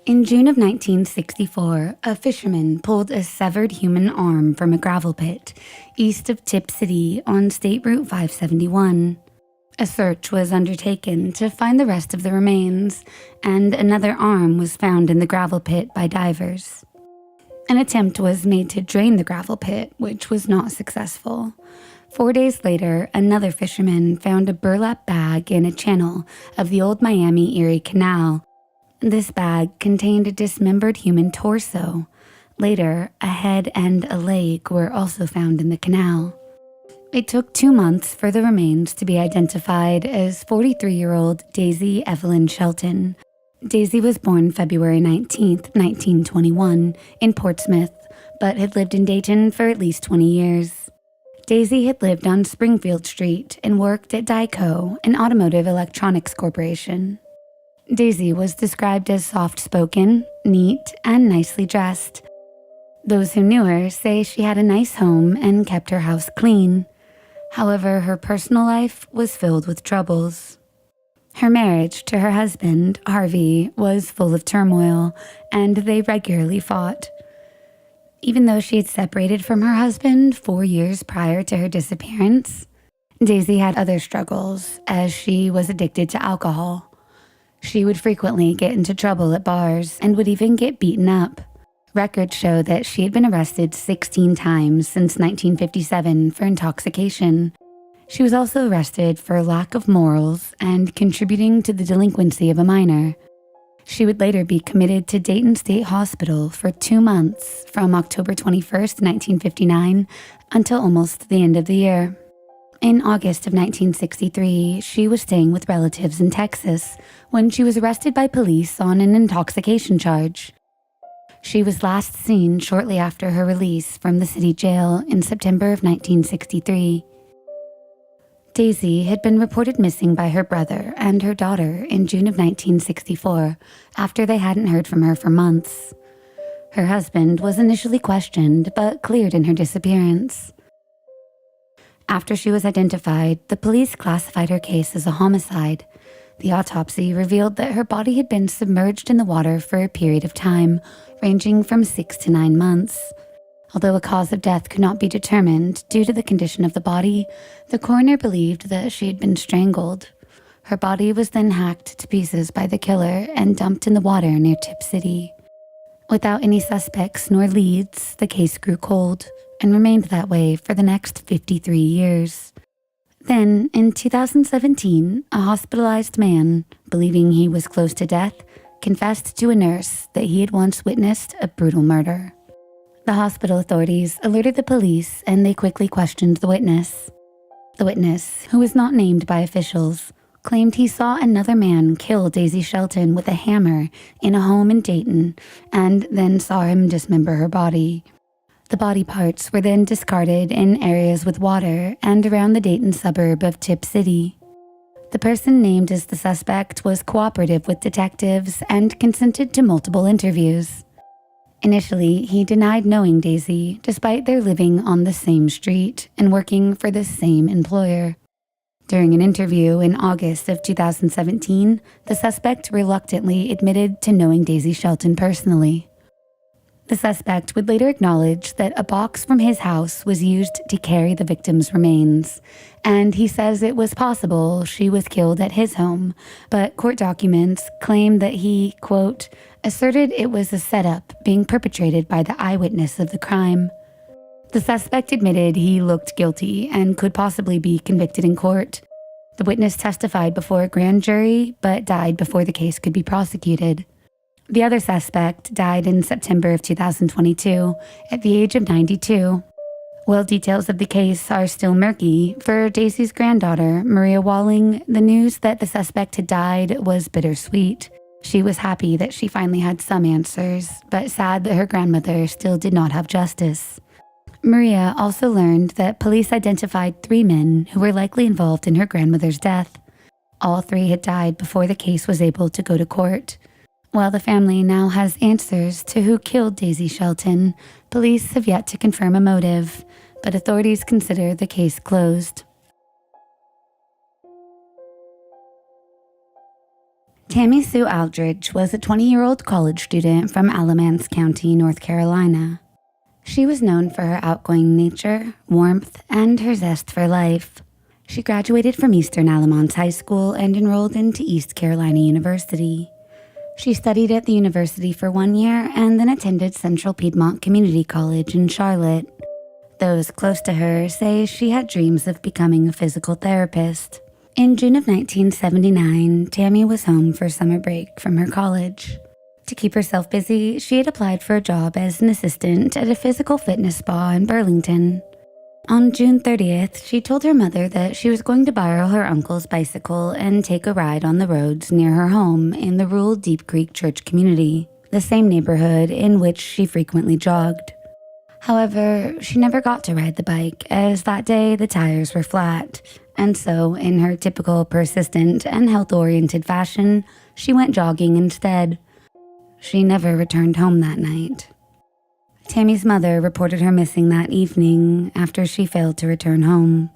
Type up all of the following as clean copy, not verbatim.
In June of 1964, a fisherman pulled a severed human arm from a gravel pit east of Tip City on State Route 571. A search was undertaken to find the rest of the remains, and another arm was found in the gravel pit by divers. An attempt was made to drain the gravel pit, which was not successful. 4 days later, another fisherman found a burlap bag in a channel of the old Miami Erie Canal. This bag contained a dismembered human torso. Later, a head and a leg were also found in the canal. It took 2 months for the remains to be identified as 43-year-old Daisy Evelyn Shelton. Daisy was born February 19, 1921, in Portsmouth, but had lived in Dayton for at least 20 years. Daisy had lived on Springfield Street and worked at Dyco, an automotive electronics corporation. Daisy was described as soft-spoken, neat, and nicely dressed. Those who knew her say she had a nice home and kept her house clean. However, her personal life was filled with troubles. Her marriage to her husband, Harvey, was full of turmoil, and they regularly fought. Even though she had separated from her husband 4 years prior to her disappearance, Daisy had other struggles, as she was addicted to alcohol. She would frequently get into trouble at bars and would even get beaten up. Records show that she had been arrested 16 times since 1957 for intoxication. She was also arrested for lack of morals and contributing to the delinquency of a minor. She would later be committed to Dayton State Hospital for 2 months from October 21st, 1959 until almost the end of the year. In August of 1963, she was staying with relatives in Texas when she was arrested by police on an intoxication charge. She was last seen shortly after her release from the city jail in September of 1963. Daisy had been reported missing by her brother and her daughter in June of 1964 after they hadn't heard from her for months. Her husband was initially questioned but cleared in her disappearance. After she was identified, the police classified her case as a homicide. The autopsy revealed that her body had been submerged in the water for a period of time, ranging from 6 to 9 months. Although a cause of death could not be determined due to the condition of the body, the coroner believed that she had been strangled. Her body was then hacked to pieces by the killer and dumped in the water near Tip City. Without any suspects nor leads, the case grew cold and remained that way for the next 53 years. Then, in 2017, a hospitalized man, believing he was close to death, confessed to a nurse that he had once witnessed a brutal murder. The hospital authorities alerted the police and they quickly questioned the witness. The witness, who was not named by officials, claimed he saw another man kill Daisy Shelton with a hammer in a home in Dayton and then saw him dismember her body. The body parts were then discarded in areas with water and around the Dayton suburb of Tip City. The person named as the suspect was cooperative with detectives and consented to multiple interviews. Initially, he denied knowing Daisy, despite their living on the same street and working for the same employer. During an interview in August of 2017, the suspect reluctantly admitted to knowing Daisy Shelton personally. The suspect would later acknowledge that a box from his house was used to carry the victim's remains, and he says it was possible she was killed at his home, but court documents claim that he, quote, asserted it was a setup being perpetrated by the eyewitness of the crime. The suspect admitted he looked guilty and could possibly be convicted in court. The witness testified before a grand jury, but died before the case could be prosecuted. The other suspect died in September of 2022 at the age of 92. While details of the case are still murky, for Daisy's granddaughter, Maria Walling, the news that the suspect had died was bittersweet. She was happy that she finally had some answers, but sad that her grandmother still did not have justice. Maria also learned that police identified 3 men who were likely involved in her grandmother's death. All 3 had died before the case was able to go to court. While the family now has answers to who killed Daisy Shelton, police have yet to confirm a motive, but authorities consider the case closed. Tammy Sue Aldridge was a 20-year-old college student from Alamance County, North Carolina. She was known for her outgoing nature, warmth, and her zest for life. She graduated from Eastern Alamance High School and enrolled into East Carolina University. She studied at the university for 1 year and then attended Central Piedmont Community College in Charlotte. Those close to her say she had dreams of becoming a physical therapist. In June of 1979, Tammy was home for summer break from her college. To keep herself busy, she had applied for a job as an assistant at a physical fitness spa in Burlington. On June 30th, she told her mother that she was going to borrow her uncle's bicycle and take a ride on the roads near her home in the rural Deep Creek church community, the same neighborhood in which she frequently jogged. However, she never got to ride the bike, as that day the tires were flat, and so, in her typical persistent and health-oriented fashion, she went jogging instead. She never returned home that night. Tammy's mother reported her missing that evening after she failed to return home.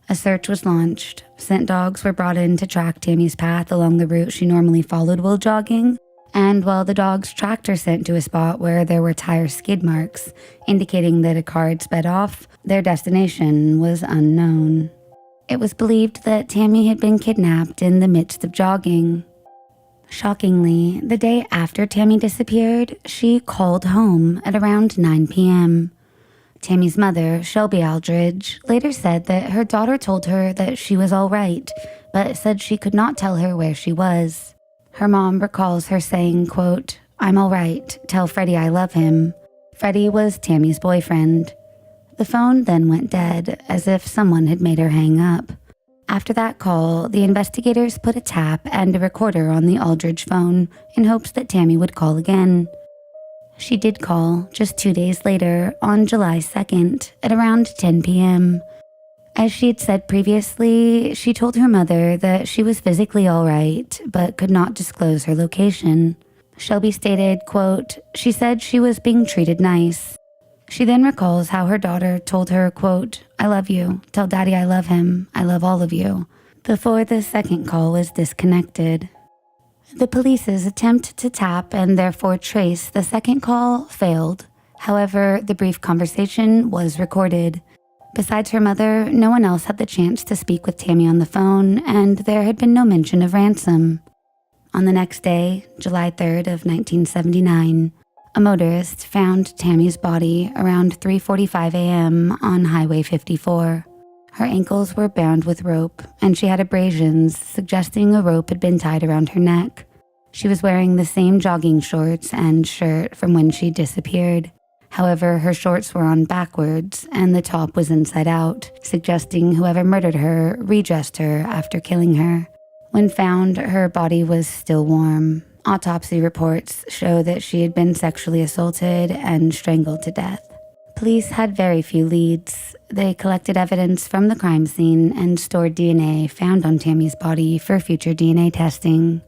A search was launched. Scent dogs were brought in to track Tammy's path along the route she normally followed while jogging, and while the dogs tracked her scent to a spot where there were tire skid marks, indicating that a car had sped off, their destination was unknown. It was believed that Tammy had been kidnapped in the midst of jogging. Shockingly, the day after Tammy disappeared, she called home at around 9 p.m. Tammy's mother, Shelby Aldridge, later said that her daughter told her that she was all right, but said she could not tell her where she was. Her mom recalls her saying, quote, "I'm all right. Tell Freddie I love him." Freddie was Tammy's boyfriend. The phone then went dead, as if someone had made her hang up. After that call, the investigators put a tap and a recorder on the Aldridge phone in hopes that Tammy would call again. She did call just 2 days later, on July 2nd, at around 10 p.m. As she had said previously, she told her mother that she was physically all right, but could not disclose her location. Shelby stated, quote, "She said she was being treated nice." She then recalls how her daughter told her, quote, "I love you. Tell Daddy I love him. I love all of you," before the second call was disconnected. The police's attempt to tap and therefore trace the second call failed. However, the brief conversation was recorded. Besides her mother, no one else had the chance to speak with Tammy on the phone, and there had been no mention of ransom. On the next day, July 3rd of 1979, a motorist found Tammy's body around 3:45 a.m. on Highway 54. Her ankles were bound with rope, and she had abrasions suggesting a rope had been tied around her neck. She was wearing the same jogging shorts and shirt from when she disappeared. However, her shorts were on backwards, and the top was inside out, suggesting whoever murdered her redressed her after killing her. When found, her body was still warm. Autopsy reports show that she had been sexually assaulted and strangled to death. Police had very few leads. They collected evidence from the crime scene and stored DNA found on Tammy's body for future DNA testing.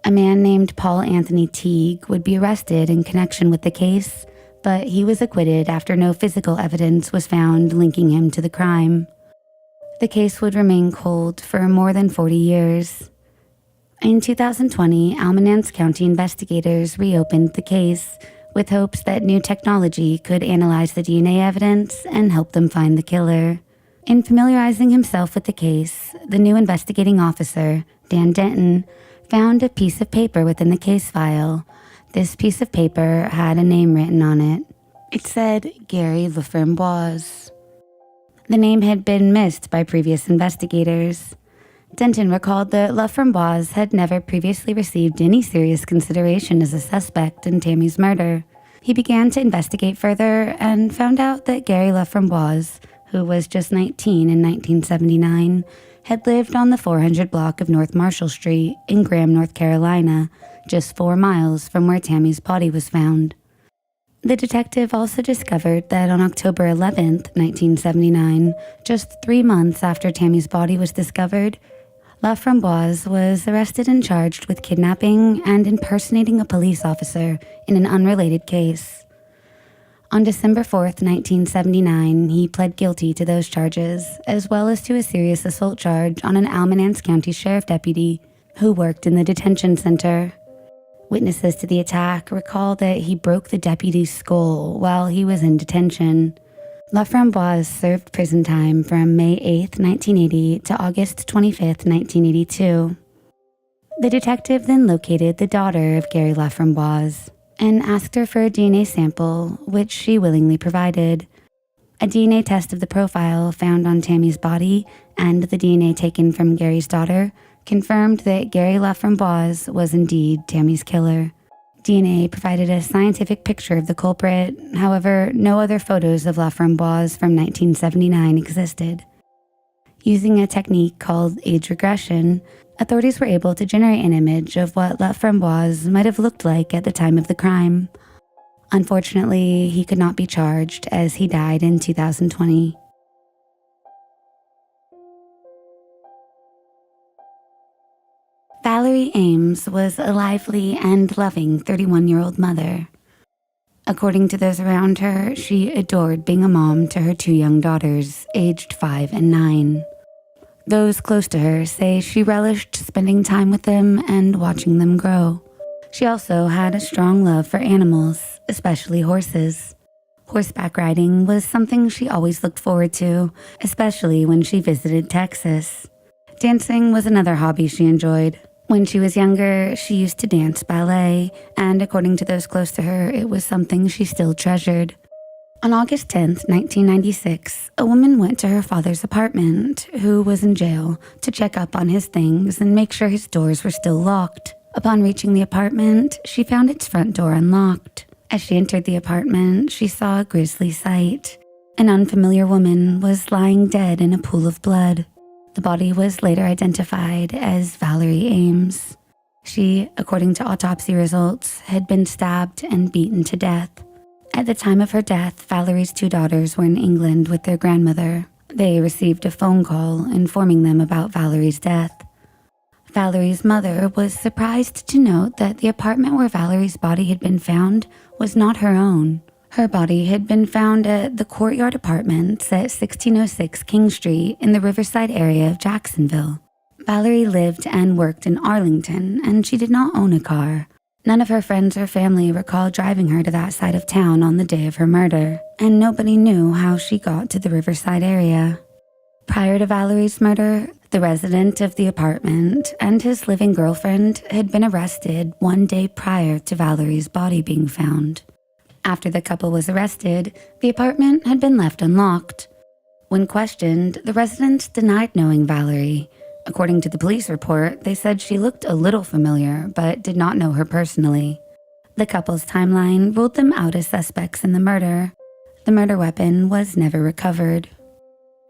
A man named Paul Anthony Teague would be arrested in connection with the case, but he was acquitted after no physical evidence was found linking him to the crime. The case would remain cold for more than 40 years. In 2020, Alamance County investigators reopened the case with hopes that new technology could analyze the DNA evidence and help them find the killer. In familiarizing himself with the case, the new investigating officer, Dan Denton, found a piece of paper within the case file. This piece of paper had a name written on it. It said Gary Laframboise. The name had been missed by previous investigators. Denton recalled that Laframboise had never previously received any serious consideration as a suspect in Tammy's murder. He began to investigate further and found out that Gary Laframboise, who was just 19 in 1979, had lived on the 400 block of North Marshall Street in Graham, North Carolina, just 4 miles from where Tammy's body was found. The detective also discovered that on October 11th, 1979, just 3 months after Tammy's body was discovered, Laframboise was arrested and charged with kidnapping and impersonating a police officer in an unrelated case. On December 4th, 1979, he pled guilty to those charges, as well as to a serious assault charge on an Alamance County Sheriff deputy who worked in the detention center. Witnesses to the attack recall that he broke the deputy's skull while he was in detention. Laframboise served prison time from May 8, 1980 to August 25, 1982. The detective then located the daughter of Gary Laframboise and asked her for a DNA sample, which she willingly provided. A DNA test of the profile found on Tammy's body and the DNA taken from Gary's daughter confirmed that Gary Laframboise was indeed Tammy's killer. DNA provided a scientific picture of the culprit. However, no other photos of Laframboise from 1979 existed. Using a technique called age regression, authorities were able to generate an image of what Laframboise might have looked like at the time of the crime. Unfortunately, he could not be charged as he died in 2020. Valerie Ames was a lively and loving 31-year-old mother. According to those around her, she adored being a mom to her two young daughters, aged 5 and 9. Those close to her say she relished spending time with them and watching them grow. She also had a strong love for animals, especially horses. Horseback riding was something she always looked forward to, especially when she visited Texas. Dancing was another hobby she enjoyed. When she was younger, she used to dance ballet, and according to those close to her, it was something she still treasured. On August 10, 1996, a woman went to her father's apartment, who was in jail, to check up on his things and make sure his doors were still locked. Upon reaching the apartment, she found its front door unlocked. As she entered the apartment, she saw a grisly sight. An unfamiliar woman was lying dead in a pool of blood. The body was later identified as Valerie Ames. She, according to autopsy results, had been stabbed and beaten to death. At the time of her death, Valerie's two daughters were in England with their grandmother. They received a phone call informing them about Valerie's death. Valerie's mother was surprised to note that the apartment where Valerie's body had been found was not her own. Her body had been found at the Courtyard Apartments at 1606 King Street in the Riverside area of Jacksonville. Valerie lived and worked in Arlington, and she did not own a car. None of her friends or family recalled driving her to that side of town on the day of her murder, and nobody knew how she got to the Riverside area. Prior to Valerie's murder, the resident of the apartment and his living girlfriend had been arrested one day prior to Valerie's body being found. After the couple was arrested, the apartment had been left unlocked. When questioned, the residents denied knowing Valerie. According to the police report, they said she looked a little familiar, but did not know her personally. The couple's timeline ruled them out as suspects in the murder. The murder weapon was never recovered.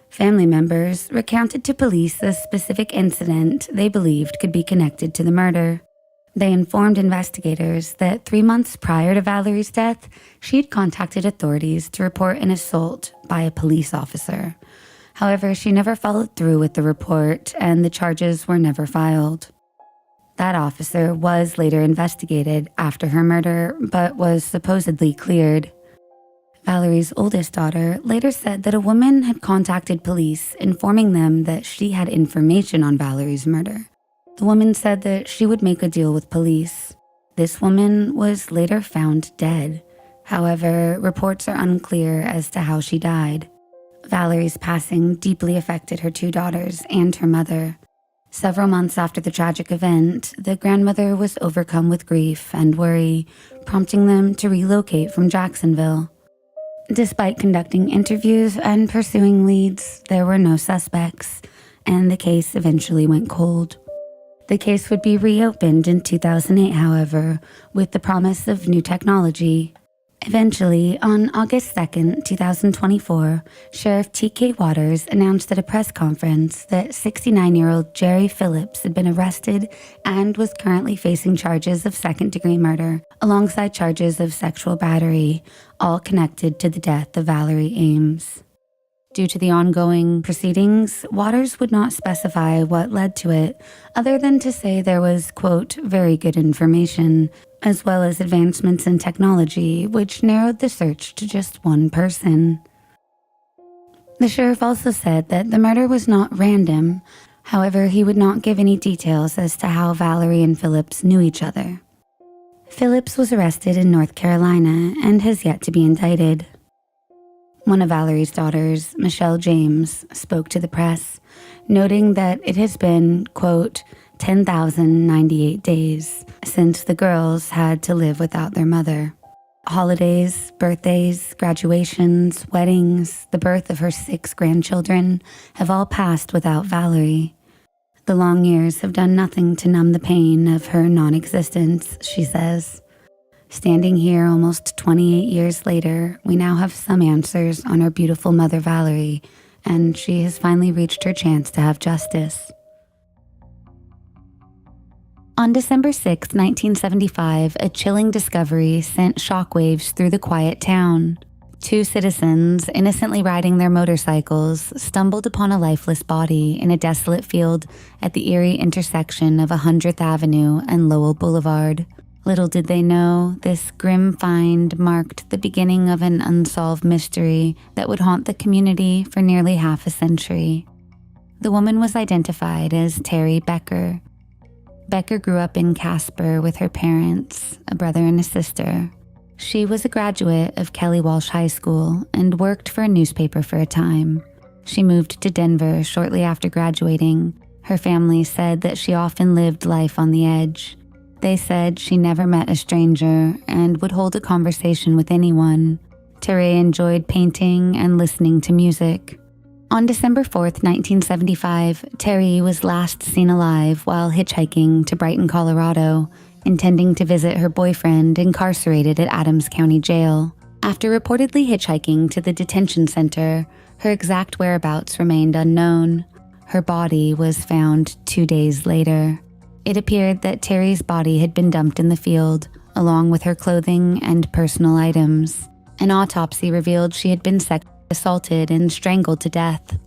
Family members recounted to police a specific incident they believed could be connected to the murder. They informed investigators that 3 months prior to Valerie's death, she had contacted authorities to report an assault by a police officer. However, she never followed through with the report, and the charges were never filed. That officer was later investigated after her murder, but was supposedly cleared. Valerie's oldest daughter later said that a woman had contacted police, informing them that she had information on Valerie's murder. The woman said that she would make a deal with police. This woman was later found dead. However, reports are unclear as to how she died. Valerie's passing deeply affected her two daughters and her mother. Several months after the tragic event, the grandmother was overcome with grief and worry, prompting them to relocate from Jacksonville. Despite conducting interviews and pursuing leads, there were no suspects, and the case eventually went cold. The case would be reopened in 2008, however, with the promise of new technology. Eventually, on August 2, 2024, Sheriff T.K. Waters announced at a press conference that 69-year-old Jerry Phillips had been arrested and was currently facing charges of second-degree murder, alongside charges of sexual battery, all connected to the death of Valerie Ames. Due to the ongoing proceedings, Waters would not specify what led to it, other than to say there was, quote, very good information, as well as advancements in technology, which narrowed the search to just one person. The sheriff also said that the murder was not random. However, he would not give any details as to how Valerie and Phillips knew each other. Phillips was arrested in North Carolina and has yet to be indicted. One of Valerie's daughters, Michelle James, spoke to the press, noting that it has been, quote, 10,098 days since the girls had to live without their mother. Holidays, birthdays, graduations, weddings, the birth of her 6 grandchildren have all passed without Valerie. The long years have done nothing to numb the pain of her non-existence, she says. Standing here almost 28 years later, we now have some answers on our beautiful mother Valerie, and she has finally reached her chance to have justice. On December 6, 1975, a chilling discovery sent shockwaves through the quiet town. 2 citizens, innocently riding their motorcycles, stumbled upon a lifeless body in a desolate field at the eerie intersection of 100th Avenue and Lowell Boulevard. Little did they know, this grim find marked the beginning of an unsolved mystery that would haunt the community for nearly half a century. The woman was identified as Teree Becker. Becker grew up in Casper with her parents, a brother and a sister. She was a graduate of Kelly Walsh High School and worked for a newspaper for a time. She moved to Denver shortly after graduating. Her family said that she often lived life on the edge. They said she never met a stranger and would hold a conversation with anyone. Teree enjoyed painting and listening to music. On December 4th, 1975, Teree was last seen alive while hitchhiking to Brighton, Colorado, intending to visit her boyfriend incarcerated at Adams County Jail. After reportedly hitchhiking to the detention center, her exact whereabouts remained unknown. Her body was found 2 days later. It appeared that Teree's body had been dumped in the field, along with her clothing and personal items. An autopsy revealed she had been sexually assaulted and strangled to death.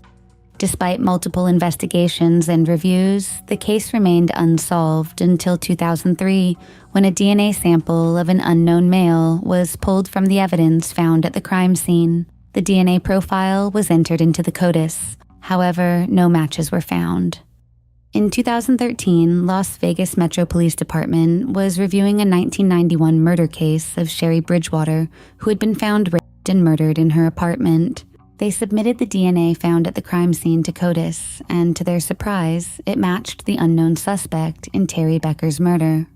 Despite multiple investigations and reviews, the case remained unsolved until 2003, when a DNA sample of an unknown male was pulled from the evidence found at the crime scene. The DNA profile was entered into the CODIS. However, no matches were found. In 2013, Las Vegas Metro Police Department was reviewing a 1991 murder case of Sherry Bridgewater, who had been found raped and murdered in her apartment. They submitted the DNA found at the crime scene to CODIS, and to their surprise, it matched the unknown suspect in Teree Becker's murder.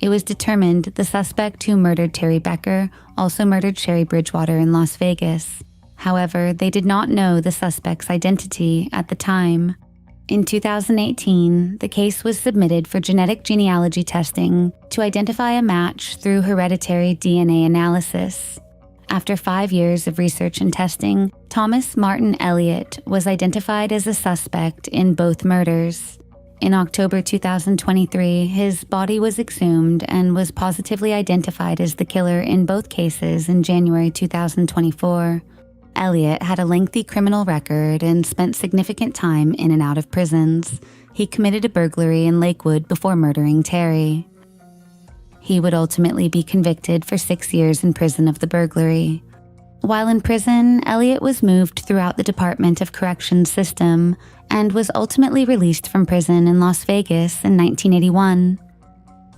It was determined the suspect who murdered Teree Becker also murdered Sherry Bridgewater in Las Vegas. However, they did not know the suspect's identity at the time. In 2018, the case was submitted for genetic genealogy testing to identify a match through hereditary DNA analysis. After 5 years of research and testing, Thomas Martin Elliott was identified as a suspect in both murders. In October 2023, his body was exhumed and was positively identified as the killer in both cases in January 2024. Elliott had a lengthy criminal record and spent significant time in and out of prisons. He committed a burglary in Lakewood before murdering Teree. He would ultimately be convicted for 6 years in prison of the burglary. While in prison, Elliott was moved throughout the Department of Corrections system and was ultimately released from prison in Las Vegas in 1981.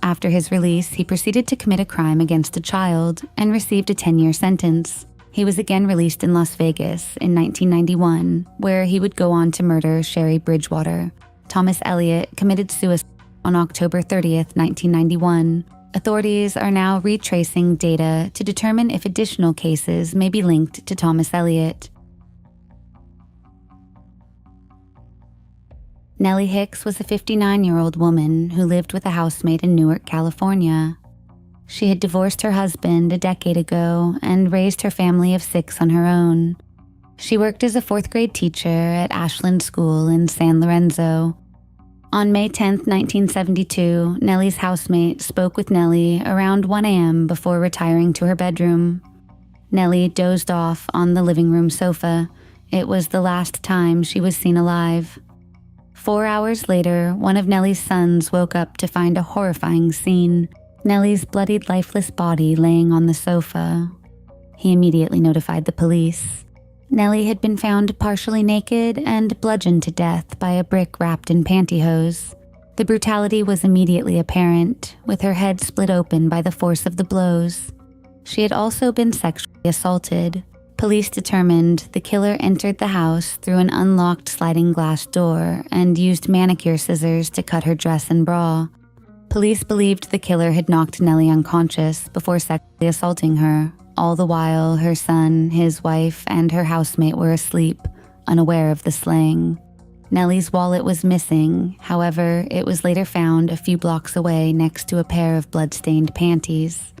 After his release, he proceeded to commit a crime against a child and received a 10-year sentence. He was again released in Las Vegas in 1991, where he would go on to murder Sherry Bridgewater. Thomas Elliott committed suicide on October 30th, 1991. Authorities are now retracing data to determine if additional cases may be linked to Thomas Elliott. Nellie Hicks was a 59-year-old woman who lived with a housemate in Newark, California. She had divorced her husband a decade ago and raised her family of 6 on her own. She worked as a 4th-grade teacher at Ashland School in San Lorenzo. On May 10, 1972, Nellie's housemate spoke with Nellie around 1 a.m. before retiring to her bedroom. Nellie dozed off on the living room sofa. It was the last time she was seen alive. 4 hours later, one of Nellie's sons woke up to find a horrifying scene: Nellie's bloodied, lifeless body laying on the sofa. He immediately notified the police. Nellie had been found partially naked and bludgeoned to death by a brick wrapped in pantyhose. The brutality was immediately apparent, with her head split open by the force of the blows. She had also been sexually assaulted. Police determined the killer entered the house through an unlocked sliding glass door and used manicure scissors to cut her dress and bra. Police believed the killer had knocked Nellie unconscious before sexually assaulting her. All the while, her son, his wife, and her housemate were asleep, unaware of the slaying. Nellie's wallet was missing, however, it was later found a few blocks away next to a pair of blood-stained panties.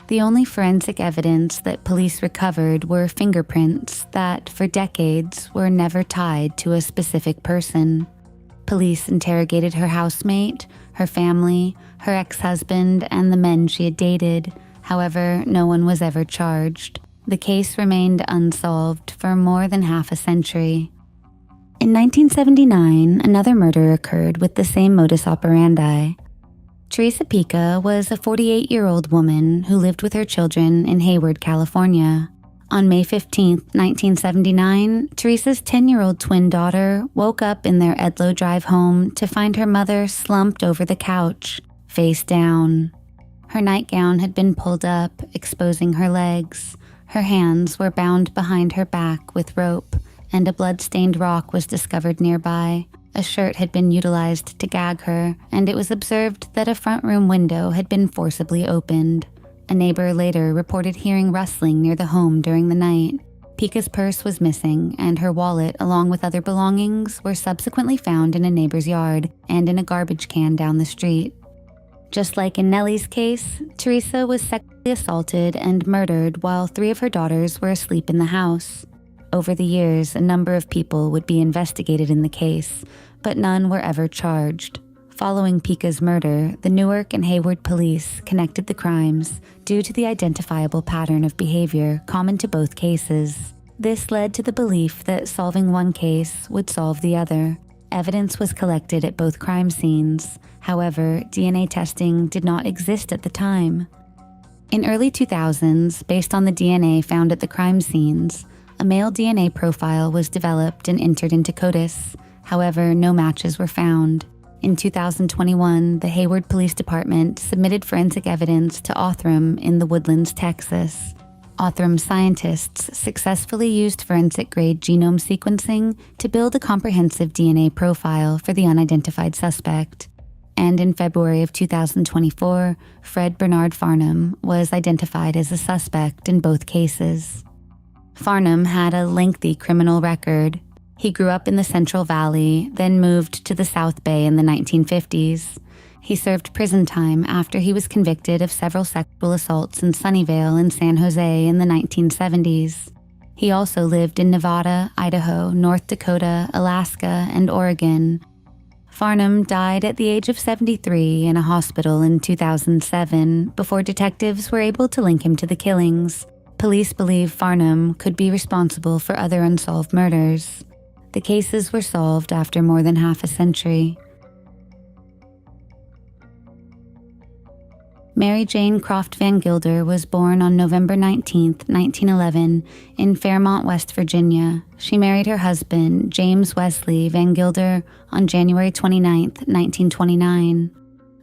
The only forensic evidence that police recovered were fingerprints that, for decades, were never tied to a specific person. Police interrogated her housemate, her family, her ex-husband, and the men she had dated. However, no one was ever charged. The case remained unsolved for more than half a century. In 1979, another murder occurred with the same modus operandi. Theresa Pica was a 48-year-old woman who lived with her children in Hayward, California. On May 15, 1979, Theresa's 10-year-old twin daughter woke up in their Edlow Drive home to find her mother slumped over the couch, face down. Her nightgown had been pulled up, exposing her legs. Her hands were bound behind her back with rope, and a blood-stained rock was discovered nearby. A shirt had been utilized to gag her, and it was observed that a front room window had been forcibly opened. A neighbor later reported hearing rustling near the home during the night. Pica's purse was missing, and her wallet, along with other belongings, were subsequently found in a neighbor's yard and in a garbage can down the street. Just like in Nellie's case, Theresa was sexually assaulted and murdered while 3 of her daughters were asleep in the house. Over the years, a number of people would be investigated in the case, but none were ever charged. Following Pica's murder, the Newark and Hayward police connected the crimes due to the identifiable pattern of behavior common to both cases. This led to the belief that solving one case would solve the other. Evidence was collected at both crime scenes. However, DNA testing did not exist at the time. In early 2000s, based on the DNA found at the crime scenes, a male DNA profile was developed and entered into CODIS. However, no matches were found. In 2021, the Hayward Police Department submitted forensic evidence to Othram in the Woodlands, Texas. Othram scientists successfully used forensic-grade genome sequencing to build a comprehensive DNA profile for the unidentified suspect. And in February of 2024, Fred Bernard Farnham was identified as a suspect in both cases. Farnham had a lengthy criminal record. He grew up in the Central Valley, then moved to the South Bay in the 1950s. He served prison time after he was convicted of several sexual assaults in Sunnyvale and San Jose in the 1970s. He also lived in Nevada, Idaho, North Dakota, Alaska, and Oregon. Farnham died at the age of 73 in a hospital in 2007 before detectives were able to link him to the killings. Police believe Farnham could be responsible for other unsolved murders. The cases were solved after more than half a century. Mary Jane Croft Van Gilder was born on November 19, 1911, in Fairmont, West Virginia. She married her husband, James Wesley Van Gilder, on January 29, 1929.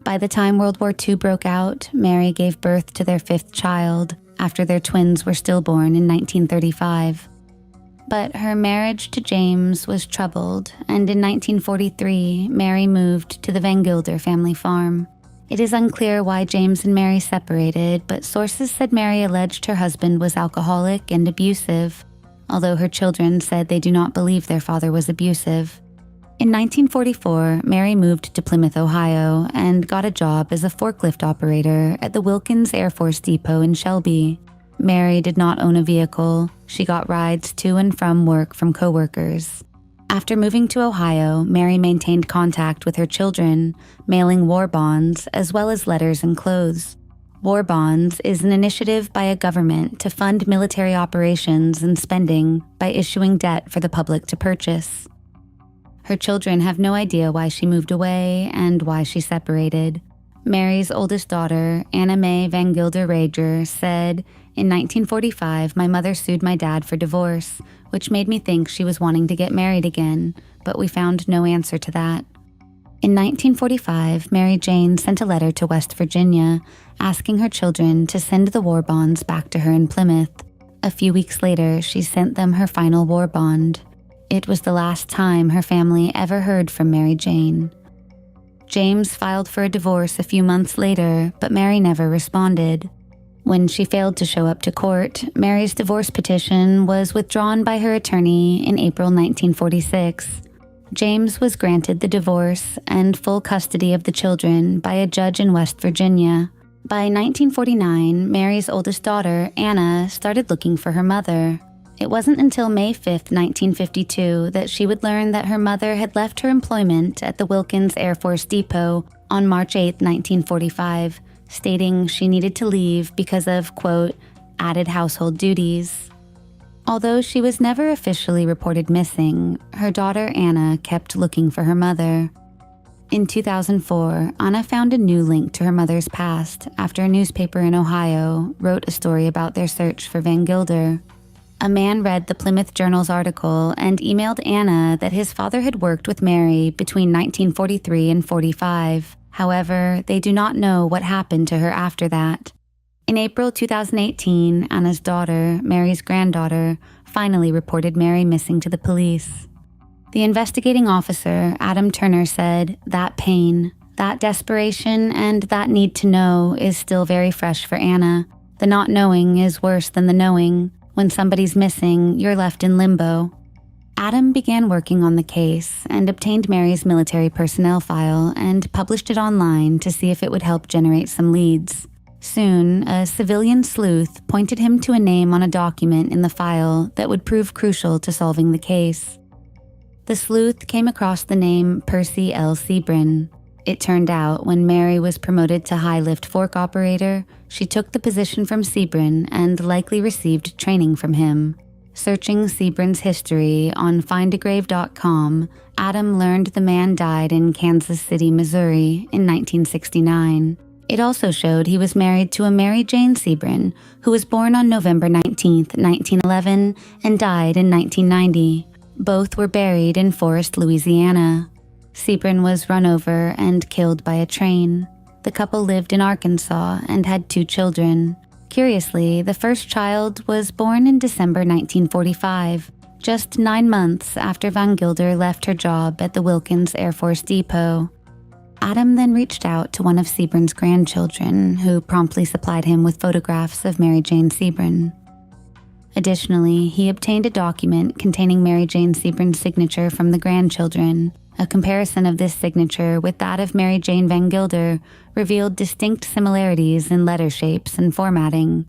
By the time World War II broke out, Mary gave birth to their 5th child, after their twins were stillborn in 1935. But her marriage to James was troubled, and in 1943, Mary moved to the Van Gilder family farm. It is unclear why James and Mary separated, but sources said Mary alleged her husband was alcoholic and abusive, although her children said they do not believe their father was abusive. In 1944, Mary moved to Plymouth, Ohio, and got a job as a forklift operator at the Wilkins Air Force Depot in Shelby. Mary did not own a vehicle. She got rides to and from work from coworkers. After moving to Ohio, Mary maintained contact with her children, mailing war bonds as well as letters and clothes. War bonds is an initiative by a government to fund military operations and spending by issuing debt for the public to purchase. Her children have no idea why she moved away and why she separated. Mary's oldest daughter, Anna Mae Van Gilder Rager, said, "In 1945, my mother sued my dad for divorce, which made me think she was wanting to get married again, but we found no answer to that." In 1945, Mary Jane sent a letter to West Virginia asking her children to send the war bonds back to her in Plymouth. A few weeks later, she sent them her final war bond. It was the last time her family ever heard from Mary Jane. James filed for a divorce a few months later, but Mary never responded. When she failed to show up to court, Mary's divorce petition was withdrawn by her attorney in April 1946. James was granted the divorce and full custody of the children by a judge in West Virginia. By 1949, Mary's oldest daughter, Anna, started looking for her mother. It wasn't until May 5, 1952, that she would learn that her mother had left her employment at the Wilkins Air Force Depot on March 8, 1945, stating she needed to leave because of, quote, added household duties. Although she was never officially reported missing, her daughter Anna kept looking for her mother. In 2004, Anna found a new link to her mother's past after a newspaper in Ohio wrote a story about their search for Van Gilder. A man read the Plymouth Journal's article and emailed Anna that his father had worked with Mary between 1943 and 45. However, they do not know what happened to her after that. In April 2018, Anna's daughter, Mary's granddaughter, finally reported Mary missing to the police. The investigating officer, Adam Turner, said, "That pain, that desperation, and that need to know is still very fresh for Anna. The not knowing is worse than the knowing. When somebody's missing, you're left in limbo." Adam began working on the case and obtained Mary's military personnel file and published it online to see if it would help generate some leads. Soon, a civilian sleuth pointed him to a name on a document in the file that would prove crucial to solving the case. The sleuth came across the name Percy L. Sebrin. It turned out when Mary was promoted to high-lift fork operator, she took the position from Sebrin and likely received training from him. Searching Sebrin's history on findagrave.com, Adam learned the man died in Kansas City, Missouri in 1969. It also showed he was married to a Mary Jane Sebrin, who was born on November 19, 1911, and died in 1990. Both were buried in Forest, Louisiana. Sebrin was run over and killed by a train. The couple lived in Arkansas and had 2 children. Curiously, the first child was born in December 1945, just 9 months after Van Gilder left her job at the Wilkins Air Force Depot. Adam then reached out to one of Sebrin's grandchildren, who promptly supplied him with photographs of Mary Jane Sebrin. Additionally, he obtained a document containing Mary Jane Sebrin's signature from the grandchildren. A comparison of this signature with that of Mary Jane Van Gilder revealed distinct similarities in letter shapes and formatting.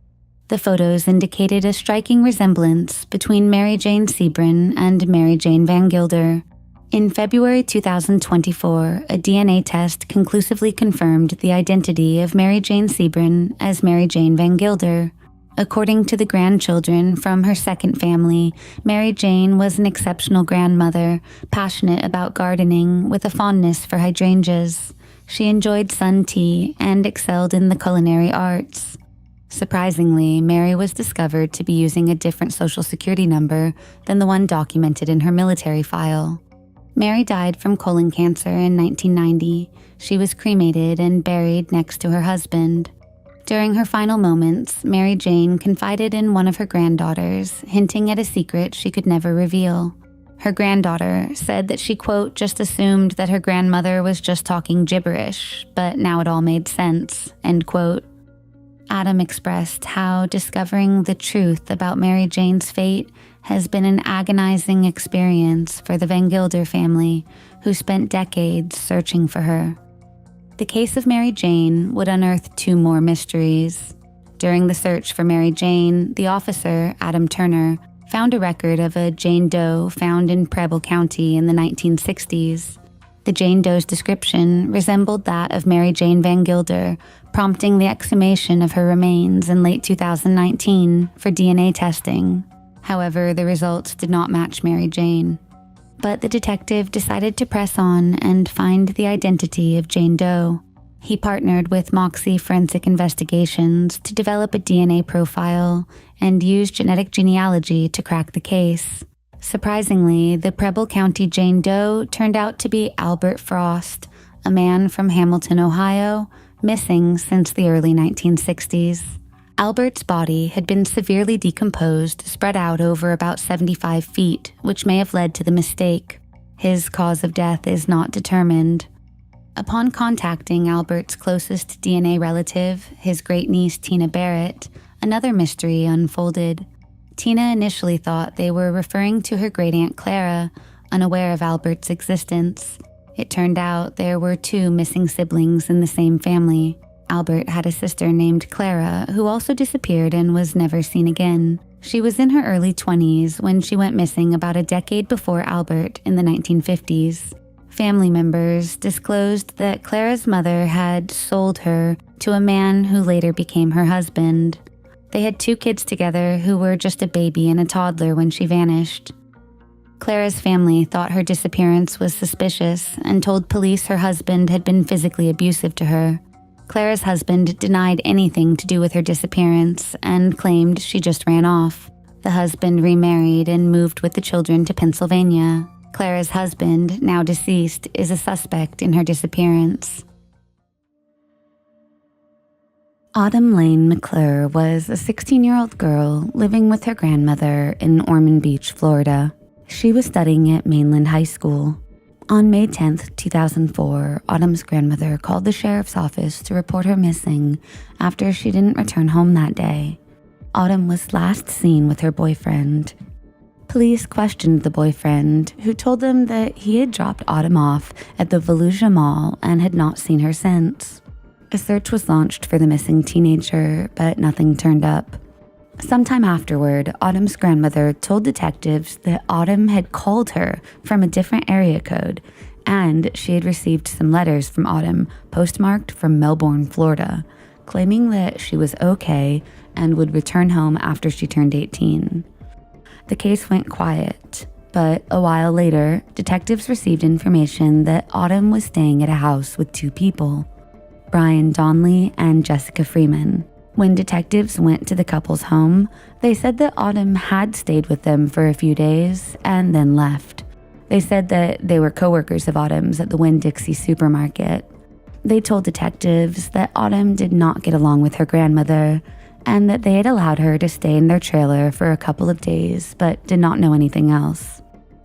The photos indicated a striking resemblance between Mary Jane Sebrin and Mary Jane Van Gilder. In February 2024, a DNA test conclusively confirmed the identity of Mary Jane Sebrin as Mary Jane Van Gilder. According to the grandchildren from her second family, Mary Jane was an exceptional grandmother, passionate about gardening with a fondness for hydrangeas. She enjoyed sun tea and excelled in the culinary arts. Surprisingly, Mary was discovered to be using a different social security number than the one documented in her military file. Mary died from colon cancer in 1990. She was cremated and buried next to her husband. During her final moments, Mary Jane confided in one of her granddaughters, hinting at a secret she could never reveal. Her granddaughter said that she, quote, just assumed that her grandmother was just talking gibberish, but now it all made sense, end quote. Adam expressed how discovering the truth about Mary Jane's fate has been an agonizing experience for the Van Gilder family, who spent decades searching for her. The case of Mary Jane would unearth 2 more mysteries. During the search for Mary Jane, the officer, Adam Turner, found a record of a Jane Doe found in Preble County in the 1960s. The Jane Doe's description resembled that of Mary Jane Van Gilder, prompting the exhumation of her remains in late 2019 for DNA testing. However, the results did not match Mary Jane. But the detective decided to press on and find the identity of Jane Doe. He partnered with Moxie Forensic Investigations to develop a DNA profile and used genetic genealogy to crack the case. Surprisingly, the Preble County Jane Doe turned out to be Albert Frost, a man from Hamilton, Ohio, missing since the early 1960s. Albert's body had been severely decomposed, spread out over about 75 feet, which may have led to the mistake. His cause of death is not determined. Upon contacting Albert's closest DNA relative, his great-niece Tina Barrett, another mystery unfolded. Tina initially thought they were referring to her great-aunt Clara, unaware of Albert's existence. It turned out there were 2 missing siblings in the same family. Albert had a sister named Clara, who also disappeared and was never seen again. She was in her early 20s when she went missing about a decade before Albert in the 1950s. Family members disclosed that Clara's mother had sold her to a man who later became her husband. They had 2 kids together who were just a baby and a toddler when she vanished. Clara's family thought her disappearance was suspicious and told police her husband had been physically abusive to her. Clara's husband denied anything to do with her disappearance and claimed she just ran off. The husband remarried and moved with the children to Pennsylvania. Clara's husband, now deceased, is a suspect in her disappearance. Autumn Lane McClure was a 16-year-old girl living with her grandmother in Ormond Beach, Florida. She was studying at Mainland High School. On May 10, 2004, Autumn's grandmother called the sheriff's office to report her missing after she didn't return home that day. Autumn was last seen with her boyfriend. Police questioned the boyfriend, who told them that he had dropped Autumn off at the Volusia Mall and had not seen her since. A search was launched for the missing teenager, but nothing turned up. Sometime afterward, Autumn's grandmother told detectives that Autumn had called her from a different area code, and she had received some letters from Autumn postmarked from Melbourne, Florida, claiming that she was okay and would return home after she turned 18. The case went quiet, but a while later, detectives received information that Autumn was staying at a house with 2 people, Brian Donnelly and Jessica Freeman. When detectives went to the couple's home, they said that Autumn had stayed with them for a few days and then left. They said that they were coworkers of Autumn's at the Winn-Dixie supermarket. They told detectives that Autumn did not get along with her grandmother and that they had allowed her to stay in their trailer for a couple of days but did not know anything else.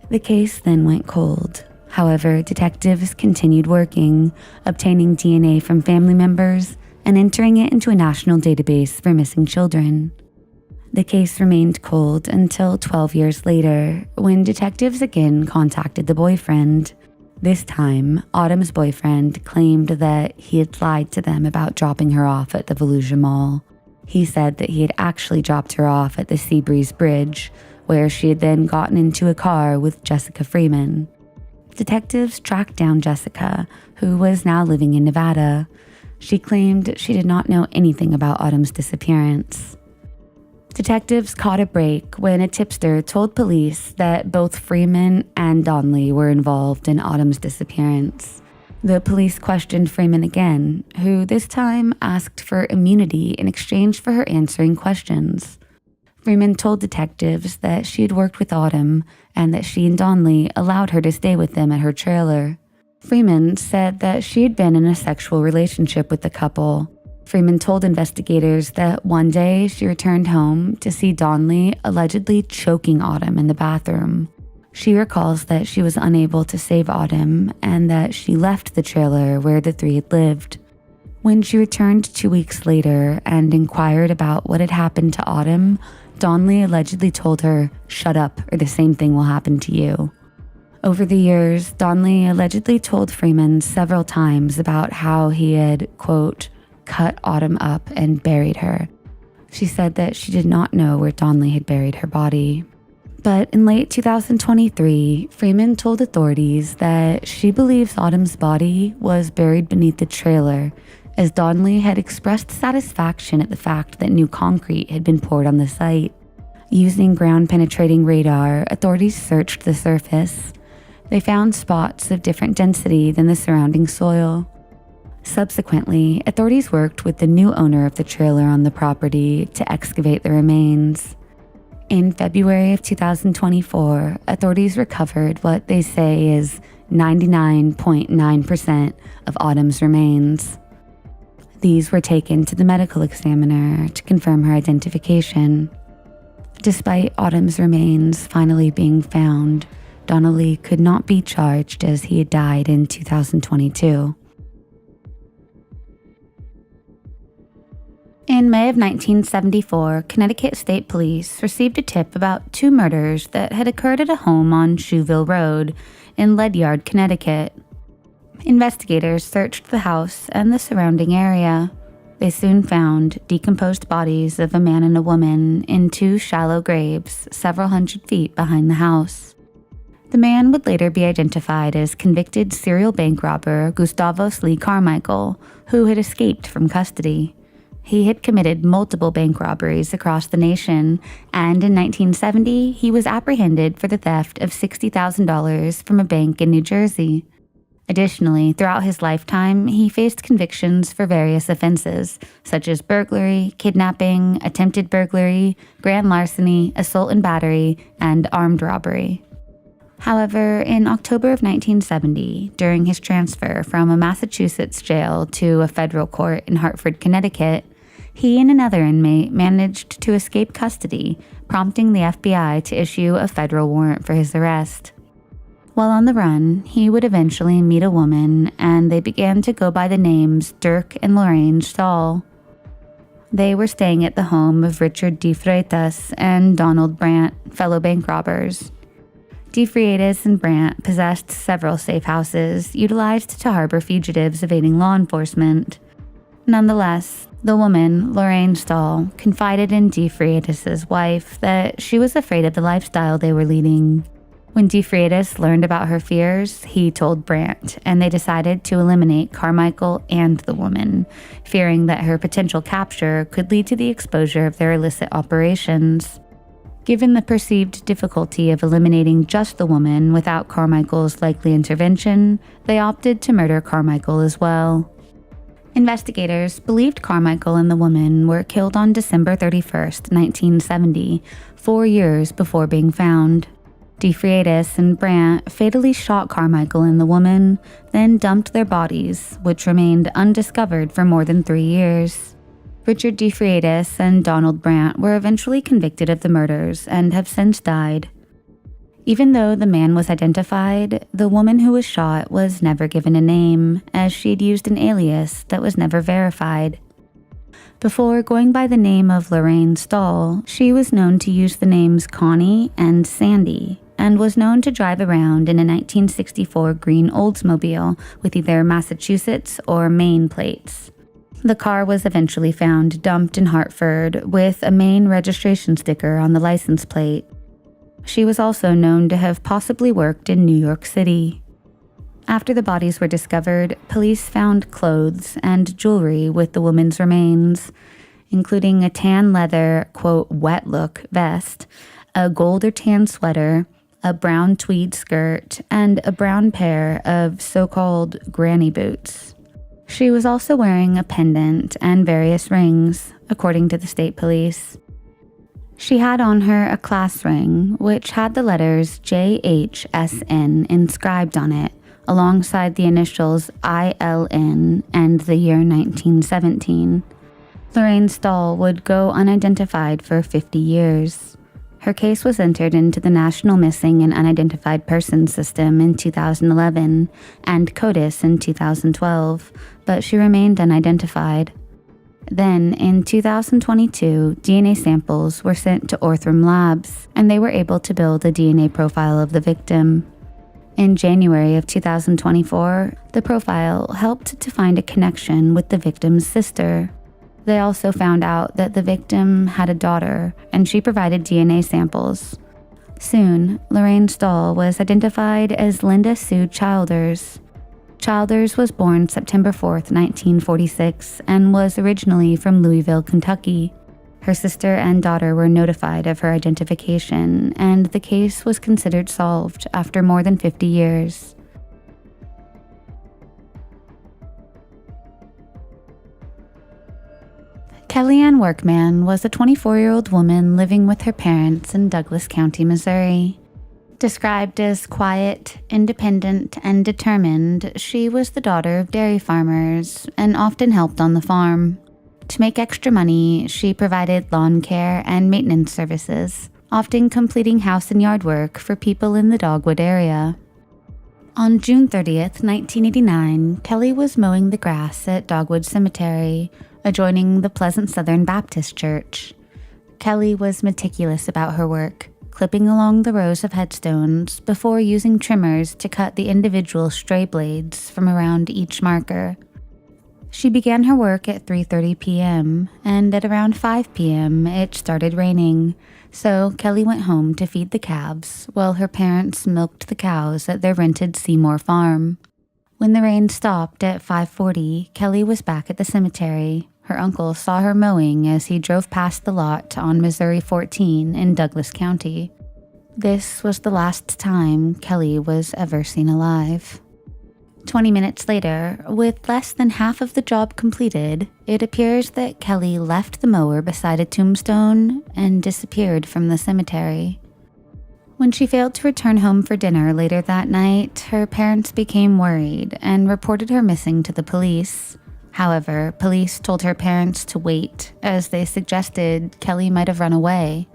The case then went cold. However, detectives continued working, obtaining DNA from family members and entering it into a national database for missing children. The case remained cold until 12 years later, when detectives again contacted the boyfriend. This time, Autumn's boyfriend claimed that he had lied to them about dropping her off at the Volusia Mall. He said that he had actually dropped her off at the Seabreeze Bridge, where she had then gotten into a car with Jessica Freeman. Detectives tracked down Jessica, who was now living in Nevada. She claimed she did not know anything about Autumn's disappearance. Detectives caught a break when a tipster told police that both Freeman and Donnelly were involved in Autumn's disappearance. The police questioned Freeman again, who this time asked for immunity in exchange for her answering questions. Freeman told detectives that she had worked with Autumn and that she and Donnelly allowed her to stay with them at her trailer. Freeman said that she had been in a sexual relationship with the couple. Freeman told investigators that one day she returned home to see Donnelly allegedly choking Autumn in the bathroom. She recalls that she was unable to save Autumn and that she left the trailer where the 3 had lived. When she returned 2 weeks later and inquired about what had happened to Autumn, Donnelly allegedly told her, "Shut up, or the same thing will happen to you." Over the years, Donnelly allegedly told Freeman several times about how he had, quote, cut Autumn up and buried her. She said that she did not know where Donnelly had buried her body. But in late 2023, Freeman told authorities that she believes Autumn's body was buried beneath the trailer, as Donnelly had expressed satisfaction at the fact that new concrete had been poured on the site. Using ground-penetrating radar, authorities searched the surface. They found spots of different density than the surrounding soil. Subsequently, authorities worked with the new owner of the trailer on the property to excavate the remains. In February of 2024, authorities recovered what they say is 99.9% of Autumn's remains. These were taken to the medical examiner to confirm her identification. Despite Autumn's remains finally being found, Donnelly could not be charged as he had died in 2022. In May of 1974, Connecticut State Police received a tip about 2 murders that had occurred at a home on Shoeville Road in Ledyard, Connecticut. Investigators searched the house and the surrounding area. They soon found decomposed bodies of a man and a woman in 2 shallow graves several hundred feet behind the house. The man would later be identified as convicted serial bank robber Gustavus Lee Carmichael, who had escaped from custody. He had committed multiple bank robberies across the nation, and in 1970, he was apprehended for the theft of $60,000 from a bank in New Jersey. Additionally, throughout his lifetime, he faced convictions for various offenses, such as burglary, kidnapping, attempted burglary, grand larceny, assault and battery, and armed robbery. However, in October of 1970, during his transfer from a Massachusetts jail to a federal court in Hartford, Connecticut, he and another inmate managed to escape custody, prompting the FBI to issue a federal warrant for his arrest. While on the run, he would eventually meet a woman, and they began to go by the names Dirk and Lorraine Stahl. They were staying at the home of Richard De Freitas and Donald Brandt, fellow bank robbers. De Freitas and Brandt possessed several safe houses utilized to harbor fugitives evading law enforcement. Nonetheless, the woman, Lorraine Stahl, confided in De Freitas' wife that she was afraid of the lifestyle they were leading. When De Freitas learned about her fears, he told Brandt, and they decided to eliminate Carmichael and the woman, fearing that her potential capture could lead to the exposure of their illicit operations. Given the perceived difficulty of eliminating just the woman without Carmichael's likely intervention, they opted to murder Carmichael as well. Investigators believed Carmichael and the woman were killed on December 31st, 1970, 4 years before being found. De Freitas and Brandt fatally shot Carmichael and the woman, then dumped their bodies, which remained undiscovered for more than 3 years. Richard De Freitas and Donald Brandt were eventually convicted of the murders and have since died. Even though the man was identified, the woman who was shot was never given a name, as she'd used an alias that was never verified. Before going by the name of Lorraine Stahl, she was known to use the names Connie and Sandy, and was known to drive around in a 1964 green Oldsmobile with either Massachusetts or Maine plates. The car was eventually found dumped in Hartford with a Maine registration sticker on the license plate. She was also known to have possibly worked in New York City. After the bodies were discovered, police found clothes and jewelry with the woman's remains, including a tan leather, quote, wet look vest, a gold or tan sweater, a brown tweed skirt, and a brown pair of so-called granny boots. She was also wearing a pendant and various rings, according to the state police. She had on her a class ring, which had the letters JHSN inscribed on it, alongside the initials ILN and the year 1917. Lorraine Stahl would go unidentified for 50 years. Her case was entered into the National Missing and Unidentified Persons System in 2011 and CODIS in 2012, but she remained unidentified. Then, in 2022, DNA samples were sent to Orthram Labs, and they were able to build a DNA profile of the victim. In January of 2024, the profile helped to find a connection with the victim's sister. They also found out that the victim had a daughter, and she provided DNA samples. Soon, Lorraine Stahl was identified as Linda Sue Childers. Childers was born September 4th, 1946, and was originally from Louisville, Kentucky. Her sister and daughter were notified of her identification, and the case was considered solved after more than 50 years. Ann Workman was a 24-year-old woman living with her parents in Douglas County, Missouri. Described as quiet, independent, and determined, she was the daughter of dairy farmers and often helped on the farm. To make extra money, she provided lawn care and maintenance services, often completing house and yard work for people in the Dogwood area. On June 30th, 1989, Kelly was mowing the grass at Dogwood Cemetery, adjoining the Pleasant Southern Baptist Church. Kelly was meticulous about her work, clipping along the rows of headstones before using trimmers to cut the individual stray blades from around each marker. She began her work at 3:30 p.m., and at around 5 p.m. it started raining, so Kelly went home to feed the calves while her parents milked the cows at their rented Seymour farm. When the rain stopped at 5:40, Kelly was back at the cemetery. Her uncle saw her mowing as he drove past the lot on Missouri 14 in Douglas County. This was the last time Kelly was ever seen alive. 20 minutes later, with less than half of the job completed, it appears that Kelly left the mower beside a tombstone and disappeared from the cemetery. When she failed to return home for dinner later that night, her parents became worried and reported her missing to the police. However, police told her parents to wait, as they suggested Kelly might have run away.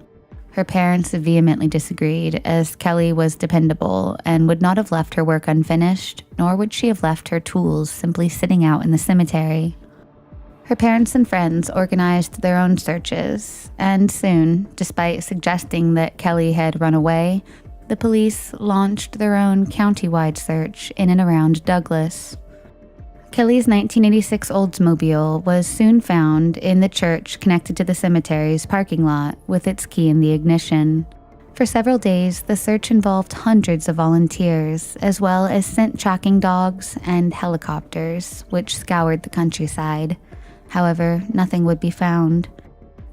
Her parents vehemently disagreed, as Kelly was dependable and would not have left her work unfinished, nor would she have left her tools simply sitting out in the cemetery. Her parents and friends organized their own searches, and soon, despite suggesting that Kelly had run away, the police launched their own county-wide search in and around Douglas. Kelly's 1986 Oldsmobile was soon found in the church connected to the cemetery's parking lot with its key in the ignition. For several days, the search involved hundreds of volunteers, as well as scent tracking dogs and helicopters, which scoured the countryside. However, nothing would be found.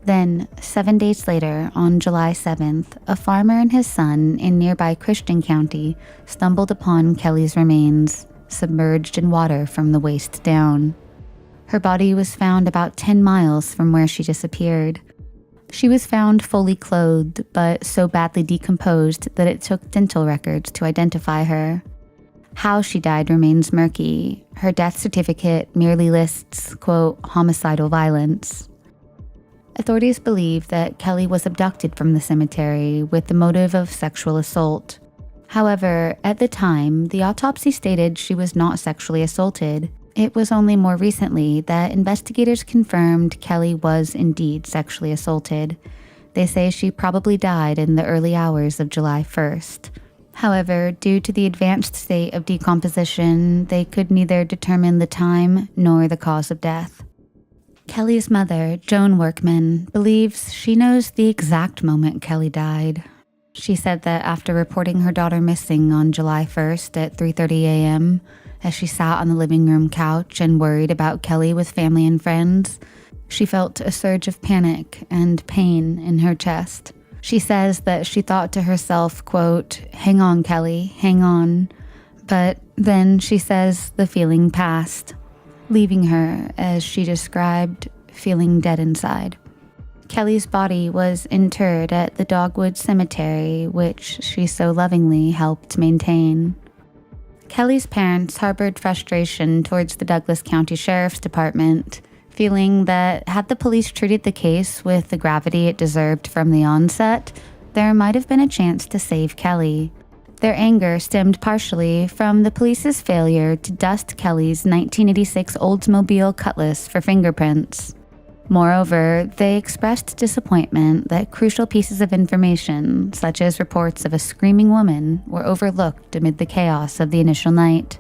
Then, 7 days later, on July 7th, a farmer and his son in nearby Christian County stumbled upon Kelly's remains, submerged in water from the waist down. Her body was found about 10 miles from where she disappeared. She was found fully clothed, but so badly decomposed that it took dental records to identify her. How she died remains murky. Her death certificate merely lists, quote, homicidal violence. Authorities believe that Kelly was abducted from the cemetery with the motive of sexual assault. However, at the time, the autopsy stated she was not sexually assaulted. It was only more recently that investigators confirmed Kelly was indeed sexually assaulted. They say she probably died in the early hours of July 1st. However, due to the advanced state of decomposition, they could neither determine the time nor the cause of death. Kelly's mother, Joan Workman, believes she knows the exact moment Kelly died. She said that after reporting her daughter missing on July 1st at 3:30 a.m., as she sat on the living room couch and worried about Kelly with family and friends, she felt a surge of panic and pain in her chest. She says that she thought to herself, quote, "Hang on, Kelly, hang on." But then she says the feeling passed, leaving her, as she described, feeling dead inside. Kelly's body was interred at the Dogwood Cemetery, which she so lovingly helped maintain. Kelly's parents harbored frustration towards the Douglas County Sheriff's Department, feeling that had the police treated the case with the gravity it deserved from the onset, there might have been a chance to save Kelly. Their anger stemmed partially from the police's failure to dust Kelly's 1986 Oldsmobile Cutlass for fingerprints. Moreover, they expressed disappointment that crucial pieces of information, such as reports of a screaming woman, were overlooked amid the chaos of the initial night.